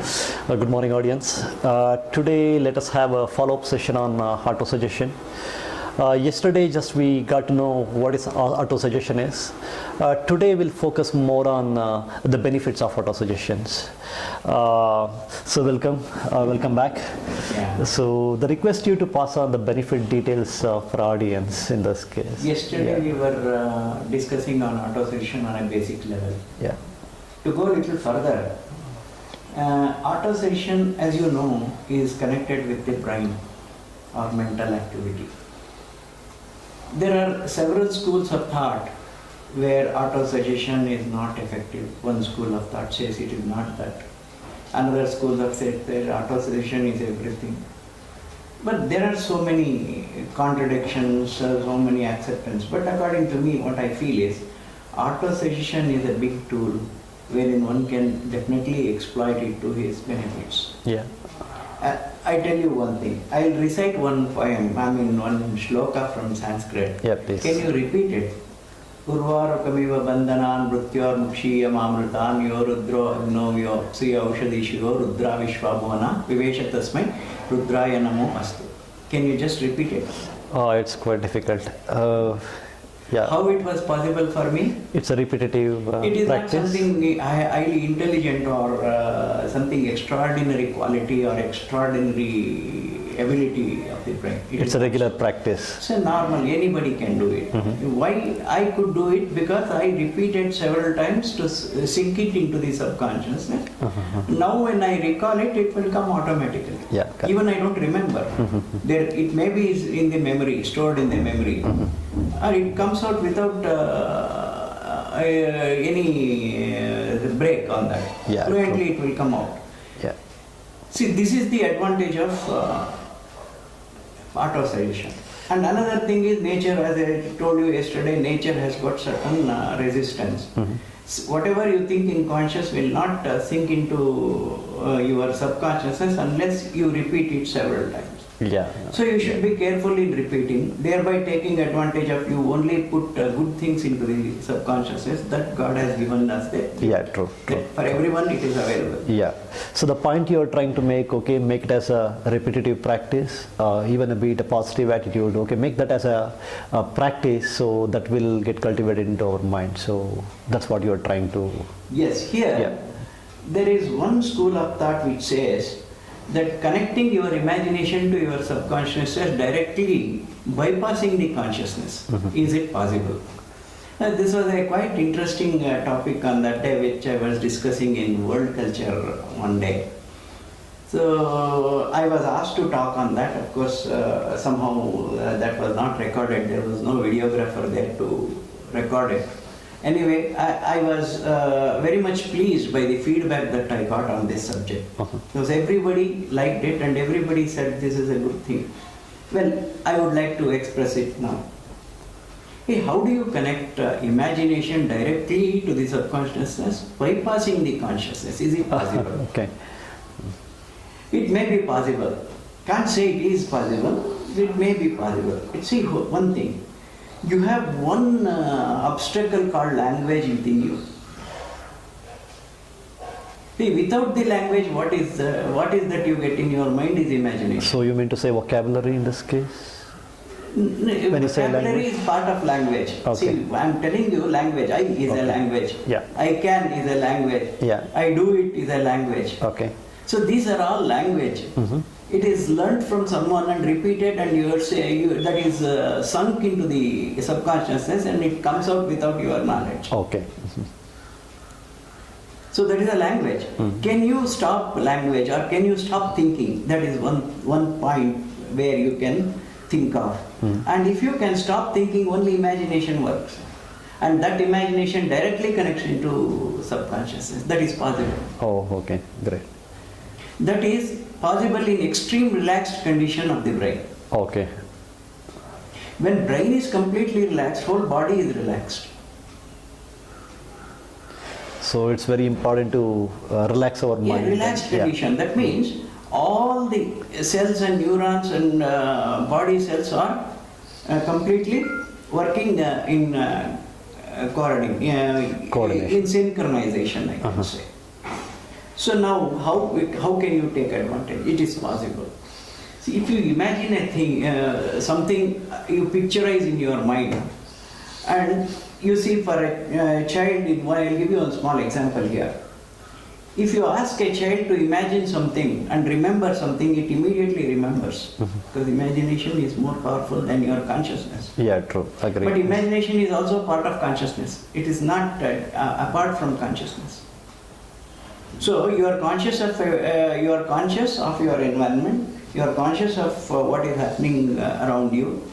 Good morning, audience. Today, let us have a follow-up session on autosuggestion. Yesterday, just we got to know what is autosuggestion is. Today, we'll focus more on the benefits of autosuggestions. So, welcome back. Yeah. So, the request you to pass on the benefit details for audience in this case. Yesterday we were discussing on autosuggestion on a basic level. Yeah. To go a little further, autosuggestion, as you know, is connected with the brain or mental activity. There are several schools of thought where autosuggestion is not effective. One school of thought says it is not that. Another school of thought says autosuggestion is everything. But there are so many contradictions, so many acceptance. But according to me, what I feel is autosuggestion is a big tool wherein one can definitely exploit it to his benefits. Yeah. I tell you one thing. I'll recite one poem, one shloka from Sanskrit. Yeah, please. Can you repeat it? Urvarakamiva bandhanan mrityor mukshiyam amrutan yo rudro agno yo psiya aushadishiyo rudra vishwabhuvana vivesha tasmai rudraya namo astu. Can you just repeat it? Oh, it's quite difficult. Yeah. How it was possible for me? It's a repetitive It is practice. not something highly intelligent or something extraordinary quality or extraordinary ability of the brain. It's a regular practice. It's a normal, anybody can do it. Mm-hmm. Why I could do it? Because I repeated several times to sink it into the subconsciousness. Now when I recall it, it will come automatically. Yeah, correct. Even I don't remember. There, it maybe is in the memory, stored in the memory. Or it comes out without any break on that. Yeah, Fluently it will come out. Yeah. See, this is the advantage of autosuggestion. And another thing is nature, as I told you yesterday, nature has got certain resistance. Whatever you think in conscious will not sink into your subconsciousness unless you repeat it several times. Yeah. So you should be careful in repeating, thereby taking advantage of you only put good things into the subconsciousness that God has given us there. Yeah, true. For everyone it is available. Yeah. So the point you're trying to make, okay, make it as a repetitive practice, even a bit a positive attitude, okay, make that as a practice so that will get cultivated into our mind. So that's what you're trying to. Yes, here there is one school of thought which says that connecting your imagination to your subconscious directly bypassing the consciousness. Is it possible? This was a quite interesting topic on that day which I was discussing in World Culture one day. So I was asked to talk on that. Of course, somehow that was not recorded. There was no videographer there to record it. Anyway, I was very much pleased by the feedback that I got on this subject. Because everybody liked it and everybody said this is a good thing. Well, I would like to express it now. Hey, how do you connect imagination directly to the subconsciousness? Bypassing the consciousness. Is it possible? Okay. It may be possible. Can't say it is possible. It may be possible. See, one thing. You have one obstacle called language within you. See, without the language, what is that you get in your mind is imagination. So you mean to say vocabulary in this case? When you say vocabulary language? is part of language. Okay. See, I am telling you language. I is a language. Yeah. I can is a language. Yeah. I do it is a language. Okay. So these are all language. It is learnt from someone and repeated, and that is sunk into the subconsciousness, and it comes out without your knowledge. Okay. So that is a language. Can you stop language or can you stop thinking? That is one point where you can think of. And if you can stop thinking, only imagination works. And that imagination directly connects into subconsciousness. That is possible. Oh, okay. Great. That is possible in extreme relaxed condition of the brain. Okay. When brain is completely relaxed, whole body is relaxed. So it's very important to relax our mind. Relaxed condition. That means all the cells and neurons and body cells are completely working in coordination, in synchronization, I can say. So now, how can you take advantage? It is possible. See, if you imagine a thing, something you picturize in your mind, and you see for a child, I'll give you a small example here. If you ask a child to imagine something and remember something, it immediately remembers. Because imagination is more powerful than your consciousness. Yeah, true. Agree. But imagination is also part of consciousness. It is not apart from consciousness. So you are conscious of your environment. You are conscious of what is happening around you,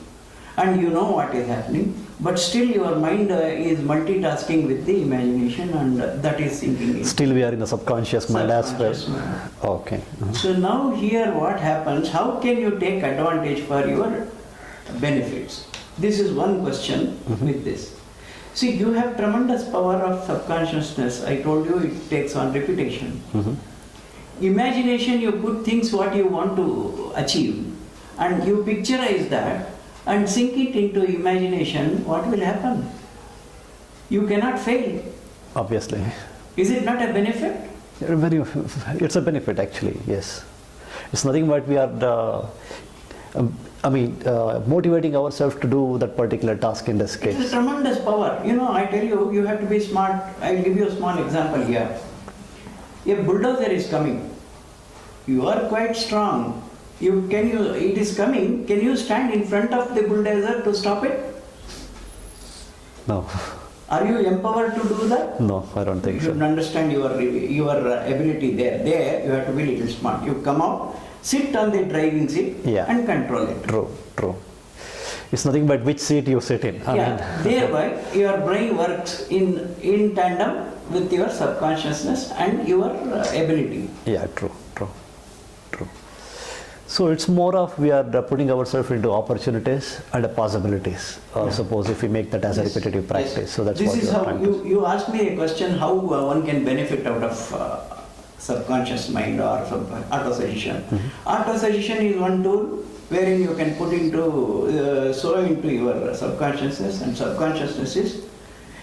and you know what is happening. But still, your mind is multitasking with the imagination, and that is thinking. Still, we are in the subconscious mind as well. Subconscious mind. Okay. So now here, what happens? How can you take advantage for your benefits? This is one question with this. See, you have tremendous power of subconsciousness. I told you it takes on repetition. Imagination, you put things what you want to achieve, and you picturize that and sink it into imagination. What will happen? You cannot fail. Obviously. Is it not a benefit? It's a benefit actually, yes. It's nothing but we are, motivating ourselves to do that particular task in this It is case. tremendous power. You know, I tell you, you have to be smart. I'll give you a small example here. A bulldozer is coming. You are quite strong. It is coming. Can you stand in front of the bulldozer to stop it? No, Are you empowered to do that? no, I don't You think should so. understand your ability there. There, you have to be little smart. You come out, sit on the driving seat, Yeah. and control it. True. It's nothing but which seat you sit in. Thereby, your brain works in tandem with your subconsciousness and your ability. Yeah, true. So it's more of we are putting ourselves into opportunities and possibilities. Suppose if we make that as a repetitive practice. Yes. So that's This what is you are how trying to. you asked me a question: how one can benefit out of subconscious mind or auto-suggestion. Auto-suggestion is one tool wherein you can put sow into your subconsciousness, and subconsciousness is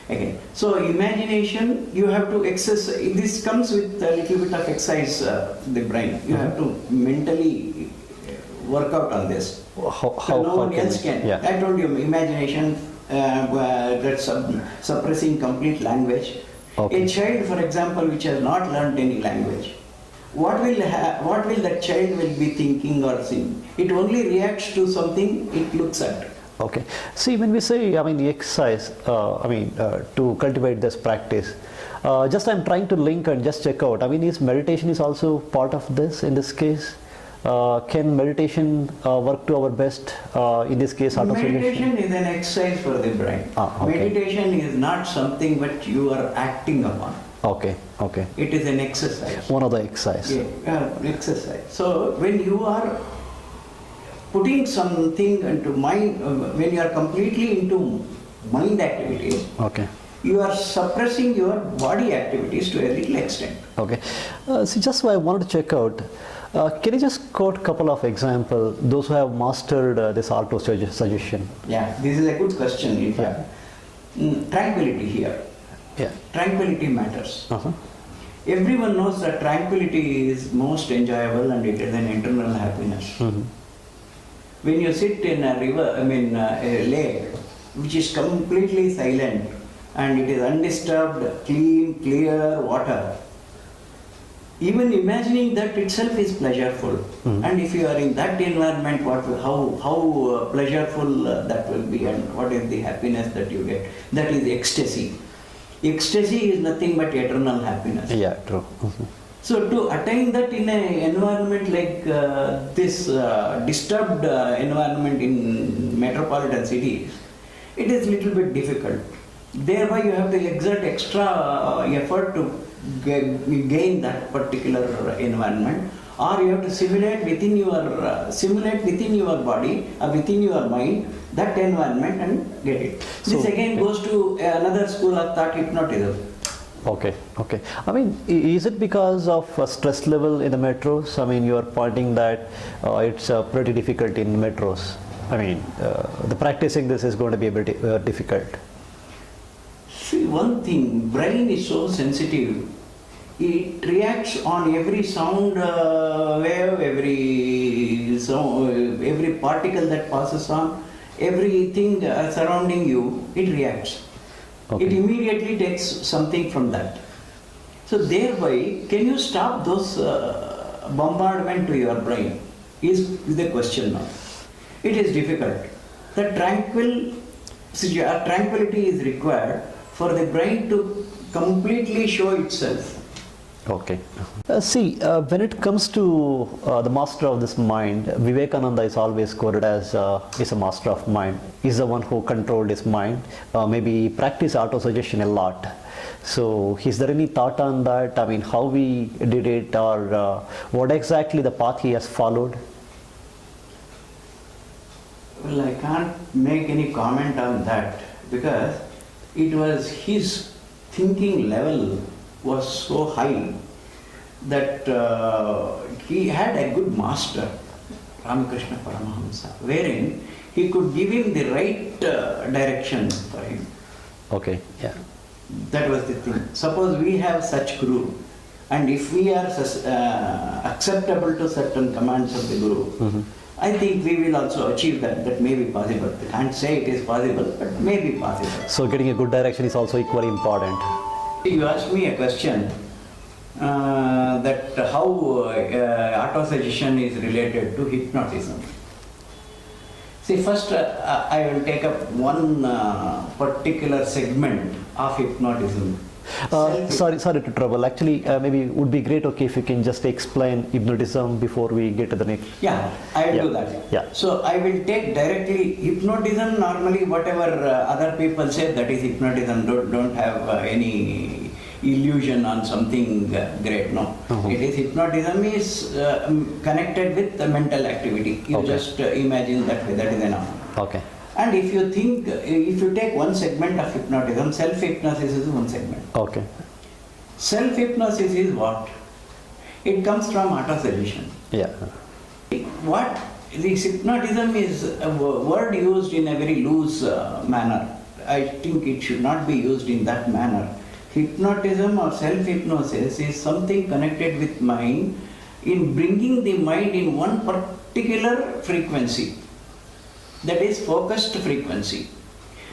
again. So imagination, you have to exercise. This comes with a little bit of exercise, the brain. You have to mentally work out on this. How No one else we- can. Yeah. I told you, imagination, that's suppressing complete language. Okay. A child, for example, which has not learned any language, what will that child will be thinking or seeing? It only reacts to something it looks at. Okay. See, when we say, the exercise, to cultivate this practice, just I'm trying to link and just check out. Is meditation is also part of this in this case? Can meditation work to our best in this case? Meditation is an exercise for the brain. Okay. Meditation is not something that you are acting upon. Okay. It is an exercise. One of the exercise. Exercise. So when you are putting something into mind, when you are completely into mind activities, Okay. you are suppressing your body activities to a little extent. Okay. See, just what I wanted to check out. Can you just quote a couple of examples, those who have mastered this auto-suggestion? Yeah, this is a good question. In fact. Tranquility here. Yeah. Tranquility matters. Uh-huh. Everyone knows that tranquility is most enjoyable and it is an internal happiness. When you sit in a river, a lake, which is completely silent and it is undisturbed, clean, clear water, even imagining that itself is pleasureful. And if you are in that environment, how pleasureful that will be, and what is the happiness that you get? That is ecstasy. Ecstasy is nothing but eternal happiness. Yeah, true. So to attain that in an environment like this disturbed environment in metropolitan cities, it is little bit difficult. Thereby you have to exert extra effort to gain that particular environment, or you have to simulate within your body or within your mind that environment and get it. This So, again goes to another school of thought, hypnotism. Okay. Is it because of stress level in the metros? You are pointing that it's pretty difficult in metros. The practicing this is going to be a bit difficult. See, one thing, brain is so sensitive. it reacts on every sound wave, every particle that passes on, everything surrounding you, it reacts. Okay. It immediately takes something from that. So thereby, can you stop those bombardment to your brain? Is the question now. It is difficult. The tranquility is required for the brain to completely show itself. Okay. When it comes to the master of this mind, Vivekananda is always quoted as is a master of mind. He's the one who controlled his mind. Maybe practice autosuggestion a lot. So, is there any thought on that? I mean, how we did it, or what exactly the path he has followed? Well, I can't make any comment on that because it was his thinking level was so high that he had a good master, Ramakrishna Paramahamsa, wherein he could give him the right direction for him. Okay, yeah. That was the thing. Suppose we have such guru, and if we are acceptable to certain commands of the guru, I think we will also achieve that. That may be possible. I can't say it is possible, but may be possible. So, getting a good direction is also equally important. You asked me a question that how autosuggestion is related to hypnotism. See, first I will take up one particular segment of hypnotism. Sorry to trouble. Actually, maybe it would be great, okay, if you can just explain hypnotism before we get to the next. Yeah, I will do that. Yeah. So I will take directly hypnotism. Normally, whatever other people say, that is hypnotism. Don't have any illusion on something great. No, it is hypnotism is connected with the mental activity. You just imagine that way. That is enough. Okay. And if you think, if you take one segment of hypnotism, self-hypnosis is one segment. Okay. Self-hypnosis is what? It comes from autosuggestion. Yeah. What this hypnotism is a word used in a very loose manner. I think it should not be used in that manner. Hypnotism or self-hypnosis is something connected with mind in bringing the mind in one particular frequency. That is focused frequency.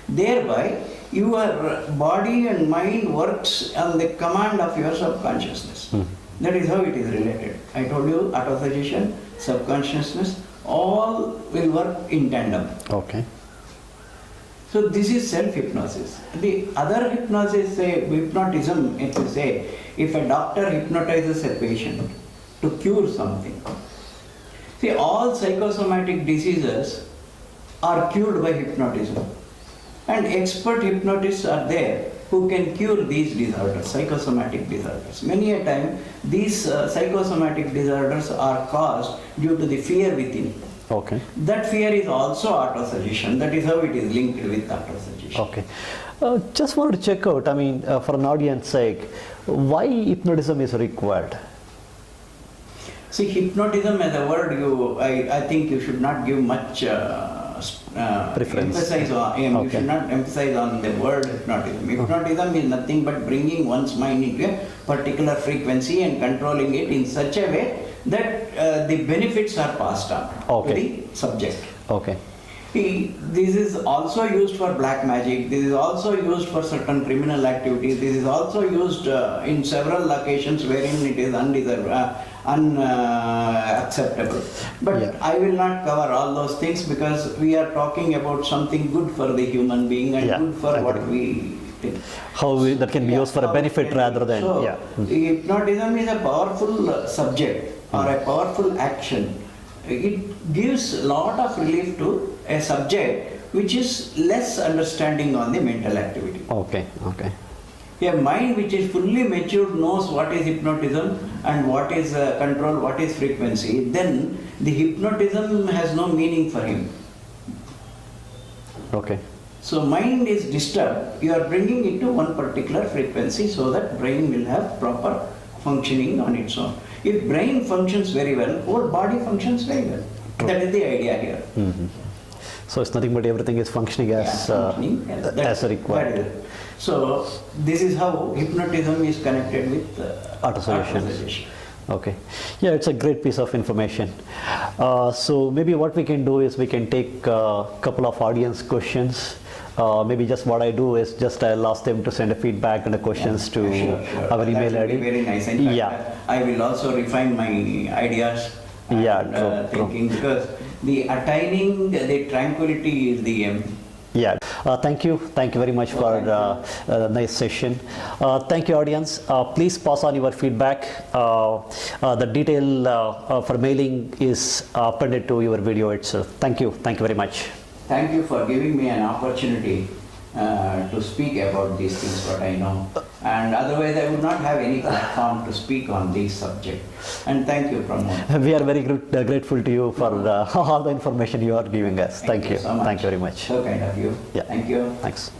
Thereby, your body and mind works on the command of your subconsciousness. That is how it is related. I told you, autosuggestion, subconsciousness, all will work in tandem. Okay. So this is self-hypnosis. The other hypnosis, hypnotism, if you say, if a doctor hypnotizes a patient to cure something. See, all psychosomatic diseases are cured by hypnotism. And expert hypnotists are there who can cure these disorders, psychosomatic disorders. Many a time, these psychosomatic disorders are caused due to the fear within. Okay. That fear is also autosuggestion. That is how it is linked with autosuggestion. Okay. Just wanted to check out, I mean, for an audience sake, why hypnotism is required? See, hypnotism as a word, I think you should not give much preference. Emphasize on. You should not emphasize on the word hypnotism. Hypnotism is nothing but bringing one's mind into a particular frequency and controlling it in such a way that the benefits are passed on to the subject. Okay. This is also used for black magic. This is also used for certain criminal activities. This is also used in several occasions wherein it is unacceptable. But I will not cover all those things because we are talking about something good for the human being and good for what we think. How that can be used for a benefit rather than. So, hypnotism is a powerful subject or a powerful action. It gives a lot of relief to a subject which is less understanding on the mental activity. Okay, okay. A mind which is fully matured knows what is hypnotism and what is control, what is frequency. Then the hypnotism has no meaning for him. Okay. So mind is disturbed. You are bringing it to one particular frequency so that brain will have proper functioning on its own. If brain functions very well, whole body functions very well. True. That is the idea here. So it's nothing but everything is functioning as required. So this is how hypnotism is connected with Autosuggestion. autosuggestion. Okay. Yeah, it's a great piece of information. So maybe what we can do is we can take a couple of audience questions. Maybe just what I do is just I'll ask them to send a feedback and the questions to Sure. our email That would ID. be very nice. In fact, Yeah. I will also refine my ideas. Yeah, and, true. thinking, because the attaining the tranquility is the aim. Yeah. Thank you very much for a nice session. Thank you, audience. Please pass on your feedback. The detail for mailing is appended to your video itself. Thank you very much. Thank you for giving me an opportunity to speak about these things, what I know. And otherwise, I would not have any platform to speak on this subject. And thank you, Pramod. We are very grateful to you for all the information you are giving us. Thank you. So much. Thank you very much. So kind of you. Yeah. Thank you. Thanks.